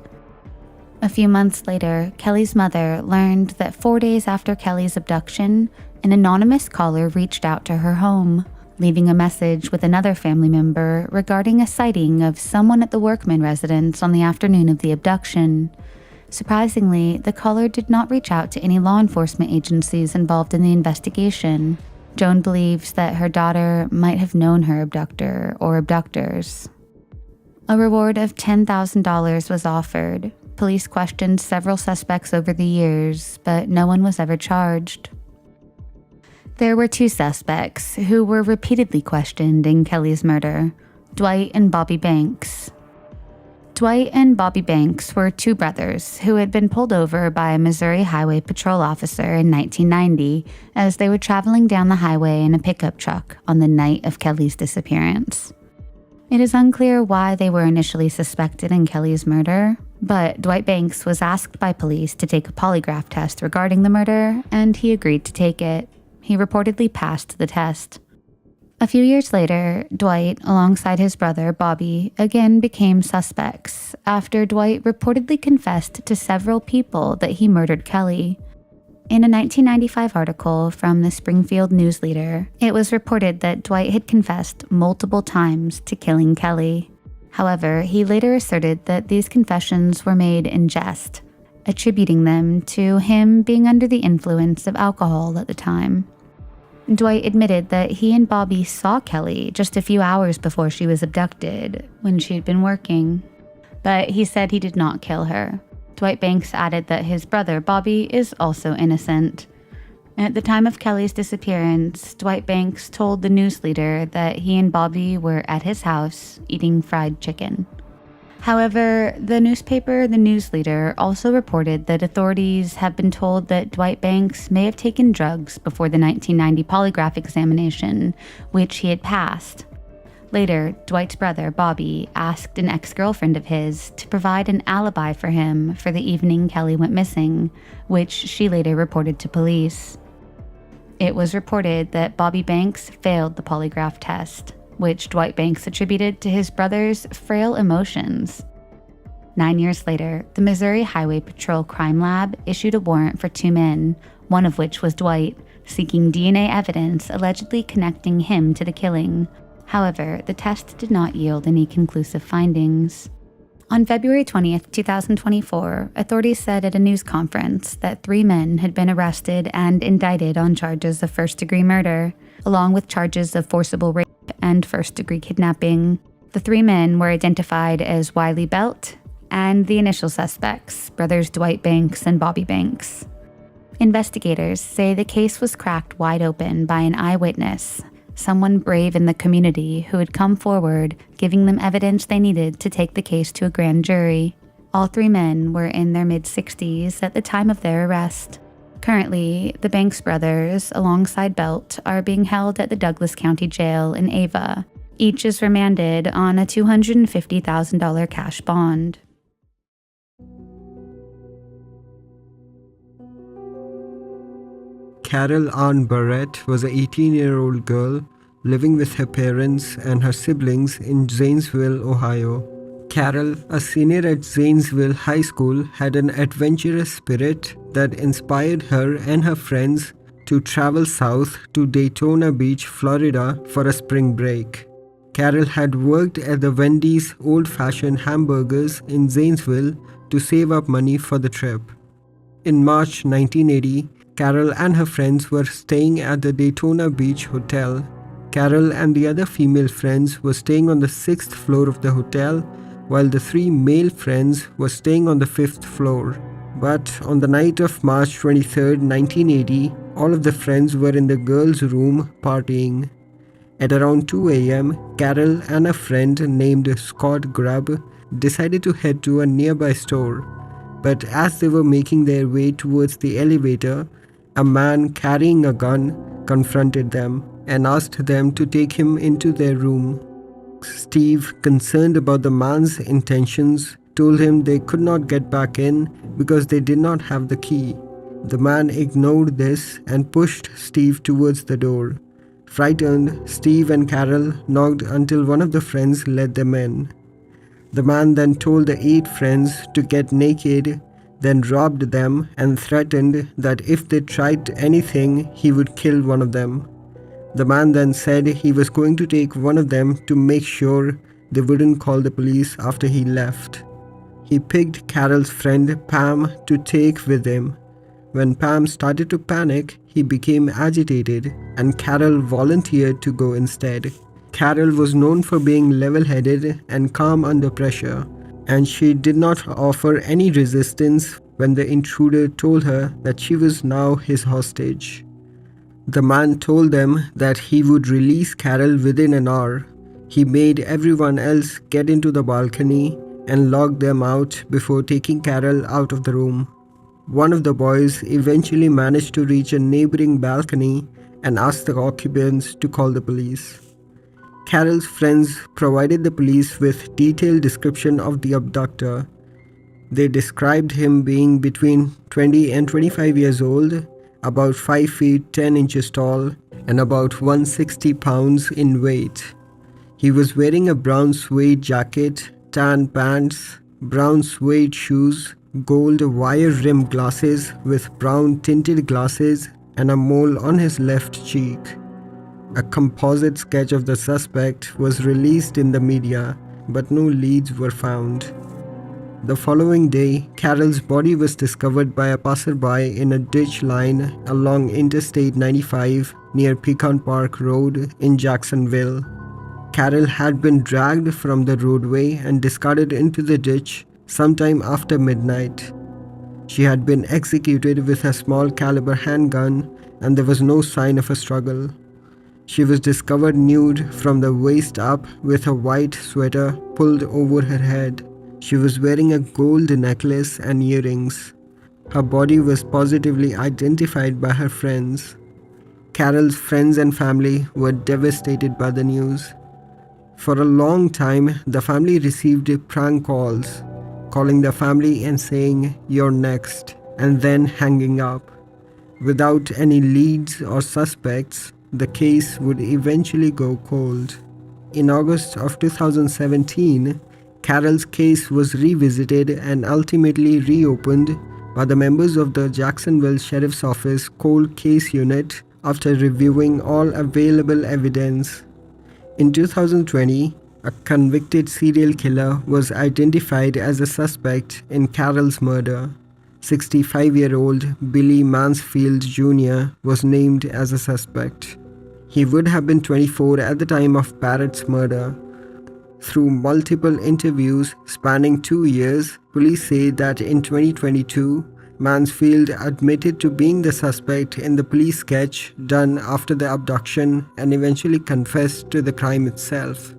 A few months later, Kelly's mother learned that 4 days after Kelly's abduction, an anonymous caller reached out to her home, leaving a message with another family member regarding a sighting of someone at the Workman residence on the afternoon of the abduction. Surprisingly, the caller did not reach out to any law enforcement agencies involved in the investigation. Joan believes that her daughter might have known her abductor or abductors. A reward of $10,000 was offered. Police questioned several suspects over the years, but no one was ever charged. There were two suspects who were repeatedly questioned in Kelly's murder, Dwight and Bobby Banks. Dwight and Bobby Banks were two brothers who had been pulled over by a Missouri Highway Patrol officer in 1990 as they were traveling down the highway in a pickup truck on the night of Kelly's disappearance. It is unclear why they were initially suspected in Kelly's murder, but Dwight Banks was asked by police to take a polygraph test regarding the murder, and he agreed to take it. He reportedly passed the test. A few years later, Dwight, alongside his brother Bobby, again became suspects after Dwight reportedly confessed to several people that he murdered Kelly. In a 1995 article from the Springfield News Leader, it was reported that Dwight had confessed multiple times to killing Kelly. However, he later asserted that these confessions were made in jest, attributing them to him being under the influence of alcohol at the time. Dwight admitted that he and Bobby saw Kelly just a few hours before she was abducted, when she had been working, but he said he did not kill her. Dwight Banks added that his brother Bobby is also innocent. At the time of Kelly's disappearance, Dwight Banks told the news leader that he and Bobby were at his house eating fried chicken. However, the newspaper The News Leader also reported that authorities have been told that Dwight Banks may have taken drugs before the 1990 polygraph examination, which he had passed. Later, Dwight's brother, Bobby, asked an ex-girlfriend of his to provide an alibi for him for the evening Kelly went missing, which she later reported to police. It was reported that Bobby Banks failed the polygraph test, which Dwight Banks attributed to his brother's frail emotions. 9 years later, the Missouri Highway Patrol Crime Lab issued a warrant for two men, one of which was Dwight, seeking DNA evidence allegedly connecting him to the killing. However, the test did not yield any conclusive findings. On February 20th, 2024, authorities said at a news conference that 3 men had been arrested and indicted on charges of first-degree murder, along with charges of forcible rape and first-degree kidnapping. The 3 men were identified as Wiley Belt and the initial suspects, brothers Dwight Banks and Bobby Banks. Investigators say the case was cracked wide open by an eyewitness, someone brave in the community who had come forward, giving them evidence they needed to take the case to a grand jury. All 3 men were in their mid-60s at the time of their arrest. Currently, the Banks brothers, alongside Belt, are being held at the Douglas County Jail in Ava. Each is remanded on a $250,000 cash bond. Carol Ann Barrett was an 18-year-old girl living with her parents and her siblings in Zanesville, Ohio. Carol, a senior at Zanesville High School, had an adventurous spirit that inspired her and her friends to travel south to Daytona Beach, Florida for a spring break. Carol had worked at the Wendy's old-fashioned hamburgers in Zanesville to save up money for the trip. In March 1980, Carol and her friends were staying at the Daytona Beach Hotel. Carol and the other female friends were staying on the 6th floor of the hotel, while the 3 male friends were staying on the 5th floor. But on the night of March 23, 1980, all of the friends were in the girls' room partying. At around 2 a.m., Carol and a friend named Scott Grubb decided to head to a nearby store. But as they were making their way towards the elevator, a man carrying a gun confronted them and asked them to take him into their room. Steve, concerned about the man's intentions, told him they could not get back in because they did not have the key. The man ignored this and pushed Steve towards the door. Frightened, Steve and Carol knocked until one of the friends let them in. The man then told the 8 friends to get naked, then robbed them and threatened that if they tried anything, he would kill one of them. The man then said he was going to take one of them to make sure they wouldn't call the police after he left. He picked Carol's friend Pam to take with him. When Pam started to panic, he became agitated and Carol volunteered to go instead. Carol was known for being level-headed and calm under pressure, and she did not offer any resistance when the intruder told her that she was now his hostage. The man told them that he would release Carol within an hour. He made everyone else get into the balcony and locked them out before taking Carol out of the room. One of the boys eventually managed to reach a neighboring balcony and asked the occupants to call the police. Carol's friends provided the police with detailed description of the abductor. They described him being between 20 and 25 years old, about 5 feet 10 inches tall, and about 160 pounds in weight. He was wearing a brown suede jacket, tan pants, brown suede shoes, gold wire-rimmed glasses with brown tinted glasses, and a mole on his left cheek. A composite sketch of the suspect was released in the media, but no leads were found. The following day, Carol's body was discovered by a passerby in a ditch line along Interstate 95 near Pecan Park Road in Jacksonville. Carol had been dragged from the roadway and discarded into the ditch sometime after midnight. She had been executed with a small caliber handgun, and there was no sign of a struggle. She was discovered nude from the waist up with a white sweater pulled over her head. She was wearing a gold necklace and earrings. Her body was positively identified by her friends. Carol's friends and family were devastated by the news. For a long time, the family received prank calls, calling the family and saying, "You're next," and then hanging up. Without any leads or suspects, the case would eventually go cold. In August of 2017, Carol's case was revisited and ultimately reopened by the members of the Jacksonville Sheriff's Office Cold Case Unit after reviewing all available evidence. In 2020, a convicted serial killer was identified as a suspect in Carol's murder. 65-year-old Billy Mansfield Jr. was named as a suspect. He would have been 24 at the time of Barrett's murder. Through multiple interviews spanning 2 years, police say that in 2022, Mansfield admitted to being the suspect in the police sketch done after the abduction and eventually confessed to the crime itself.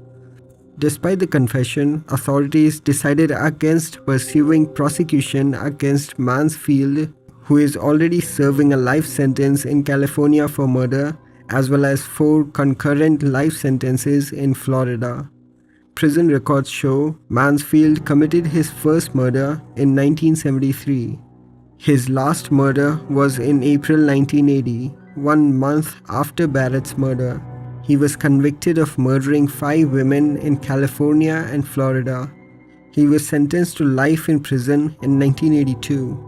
Despite the confession, authorities decided against pursuing prosecution against Mansfield, who is already serving a life sentence in California for murder, as well as 4 concurrent life sentences in Florida. Prison records show Mansfield committed his first murder in 1973. His last murder was in April 1980, 1 month after Barrett's murder. He was convicted of murdering 5 women in California and Florida. He was sentenced to life in prison in 1982.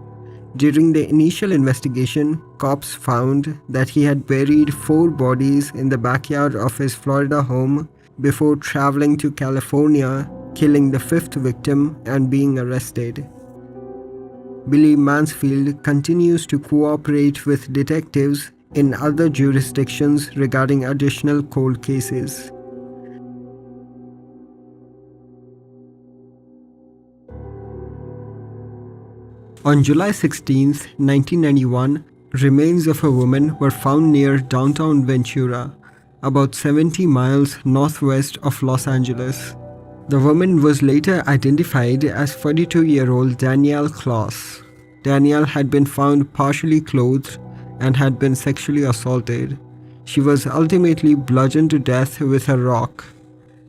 During the initial investigation, cops found that he had buried 4 bodies in the backyard of his Florida home before traveling to California, killing the 5th victim and being arrested. Billy Mansfield continues to cooperate with detectives in other jurisdictions regarding additional cold cases. On July 16, 1991, remains of a woman were found near downtown Ventura, about 70 miles northwest of Los Angeles. The woman was later identified as 42-year-old Danielle Clause. Danielle had been found partially clothed and had been sexually assaulted. She was ultimately bludgeoned to death with a rock.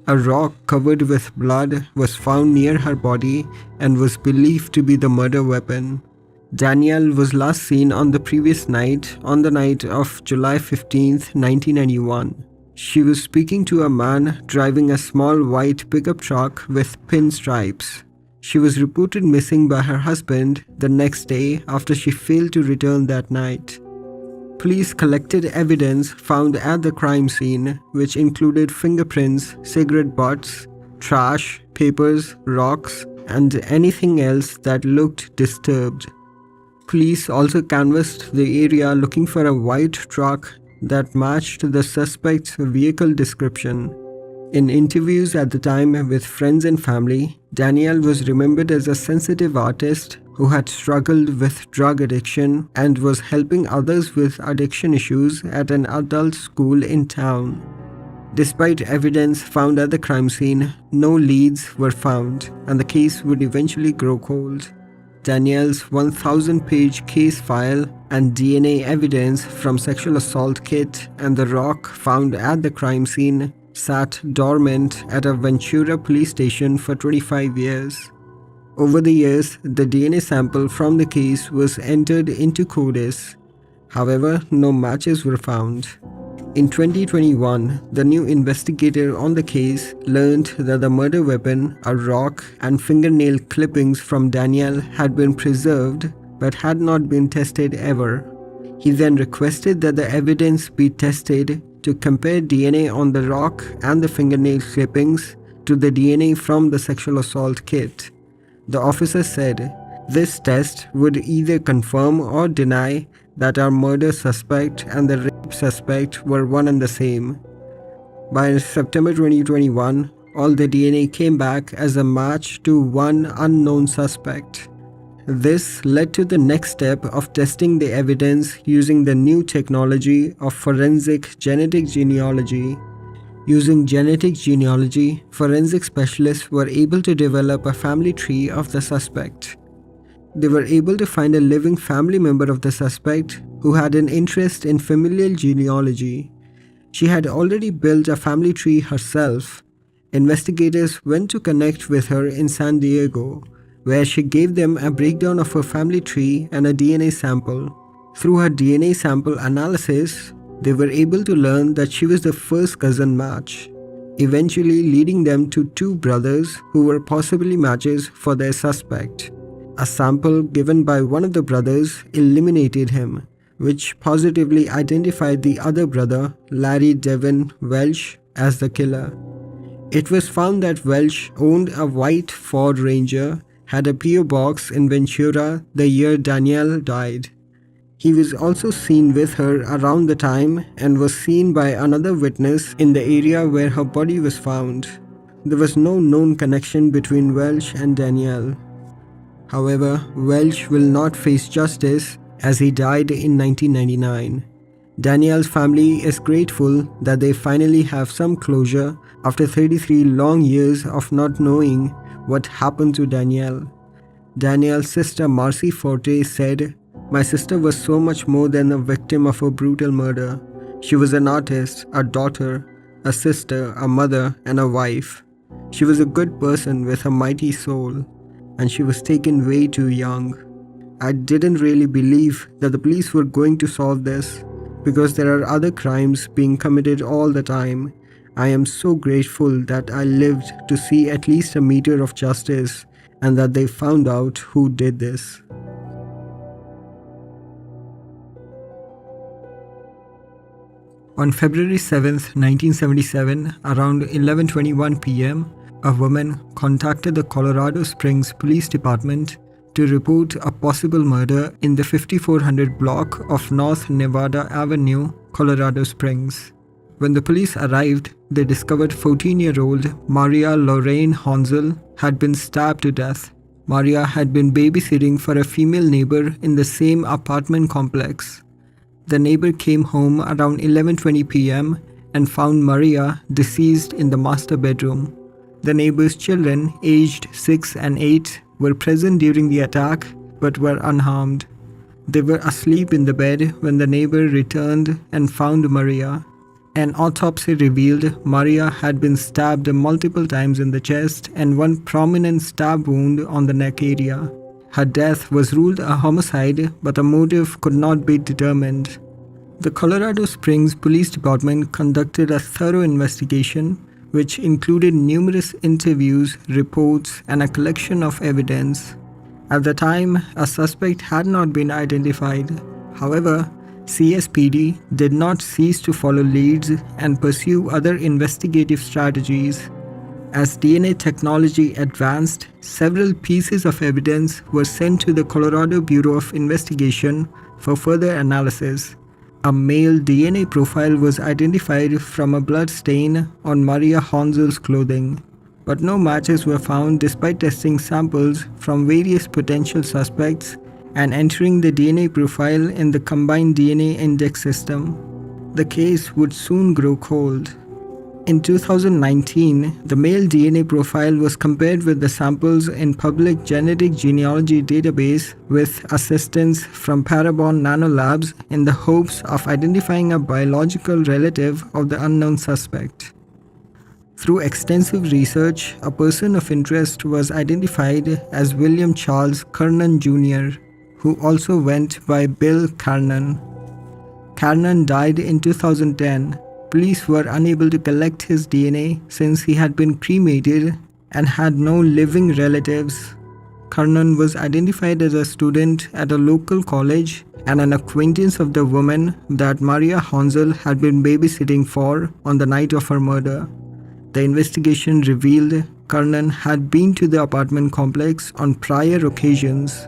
A rock covered with blood was found near her body and was believed to be the murder weapon. Danielle was last seen on the previous night, on the night of July 15, 1991. She was speaking to a man driving a small white pickup truck with pinstripes. She was reported missing by her husband the next day after she failed to return that night. Police collected evidence found at the crime scene, which included fingerprints, cigarette butts, trash, papers, rocks, and anything else that looked disturbed. Police also canvassed the area looking for a white truck that matched the suspect's vehicle description. In interviews at the time with friends and family, Danielle was remembered as a sensitive artist who had struggled with drug addiction and was helping others with addiction issues at an adult school in town. Despite evidence found at the crime scene, no leads were found, and the case would eventually grow cold. Danielle's 1,000-page case file and DNA evidence from sexual assault kit and the rock found at the crime scene sat dormant at a Ventura police station for 25 years. Over the years, the DNA sample from the case was entered into CODIS. However, no matches were found. In 2021, the new investigator on the case learned that the murder weapon, a rock, and fingernail clippings from Danielle had been preserved but had not been tested ever. He then requested that the evidence be tested to compare DNA on the rock and the fingernail clippings to the DNA from the sexual assault kit. The officer said, "This test would either confirm or deny that our murder suspect and the rape suspect were one and the same." By September 2021, all the DNA came back as a match to one unknown suspect. This led to the next step of testing the evidence using the new technology of forensic genetic genealogy. Using genetic genealogy, forensic specialists were able to develop a family tree of the suspect. They were able to find a living family member of the suspect who had an interest in familial genealogy. She had already built a family tree herself. Investigators went to connect with her in San Diego, where she gave them a breakdown of her family tree and a DNA sample. Through her DNA sample analysis, they were able to learn that she was the first cousin match, eventually leading them to two brothers who were possibly matches for their suspect. A sample given by one of the brothers eliminated him, which positively identified the other brother, Larry Devin Welch, as the killer. It was found that Welch owned a white Ford Ranger, had a PO box in Ventura the year Danielle died. He was also seen with her around the time and was seen by another witness in the area where her body was found. There was no known connection between Welch and Danielle. However, Welch will not face justice as he died in 1999. Danielle's family is grateful that they finally have some closure after 33 long years of not knowing what happened to Danielle. Danielle's sister Marcy Forte said, "My sister was so much more than a victim of a brutal murder. She was an artist, a daughter, a sister, a mother, and a wife. She was a good person with a mighty soul, and she was taken way too young. I didn't really believe that the police were going to solve this, because there are other crimes being committed all the time. I am so grateful that I lived to see at least a meter of justice and that they found out who did this." On February 7, 1977, around 11:21 p.m., a woman contacted the Colorado Springs Police Department to report a possible murder in the 5400 block of North Nevada Avenue, Colorado Springs. When the police arrived, they discovered 14-year-old Maria Lorraine Honzell had been stabbed to death. Maria had been babysitting for a female neighbor in the same apartment complex. The neighbor came home around 11:20 p.m. and found Maria deceased in the master bedroom. The neighbor's children, aged 6 and 8, were present during the attack but were unharmed. They were asleep in the bed when the neighbor returned and found Maria. An autopsy revealed Maria had been stabbed multiple times in the chest and one prominent stab wound on the neck area. Her death was ruled a homicide, but a motive could not be determined. The Colorado Springs Police Department conducted a thorough investigation, which included numerous interviews, reports, and a collection of evidence. At the time, a suspect had not been identified. However, CSPD did not cease to follow leads and pursue other investigative strategies. As DNA technology advanced, several pieces of evidence were sent to the Colorado Bureau of Investigation for further analysis. A male DNA profile was identified from a blood stain on Maria Honzell's clothing, but no matches were found despite testing samples from various potential suspects and entering the DNA profile in the combined DNA index system. The case would soon grow cold. In 2019, the male DNA profile was compared with the samples in public genetic genealogy database with assistance from Parabon Nanolabs in the hopes of identifying a biological relative of the unknown suspect. Through extensive research, a person of interest was identified as William Charles Kernan Jr., who also went by Bill Kernan. Kernan died in 2010. Police were unable to collect his DNA since he had been cremated and had no living relatives. Kernan was identified as a student at a local college and an acquaintance of the woman that Maria Honzell had been babysitting for on the night of her murder. The investigation revealed Kernan had been to the apartment complex on prior occasions.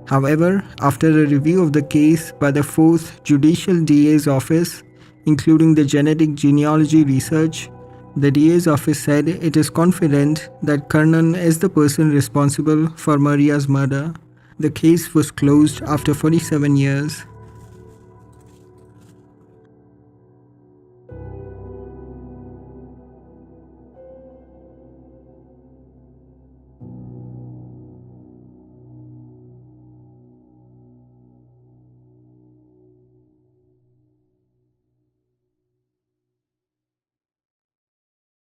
However, after a review of the case by the 4th Judicial DA's office, including the genetic genealogy research, the DA's office said it is confident that Kernan is the person responsible for Maria's murder. The case was closed after 47 years.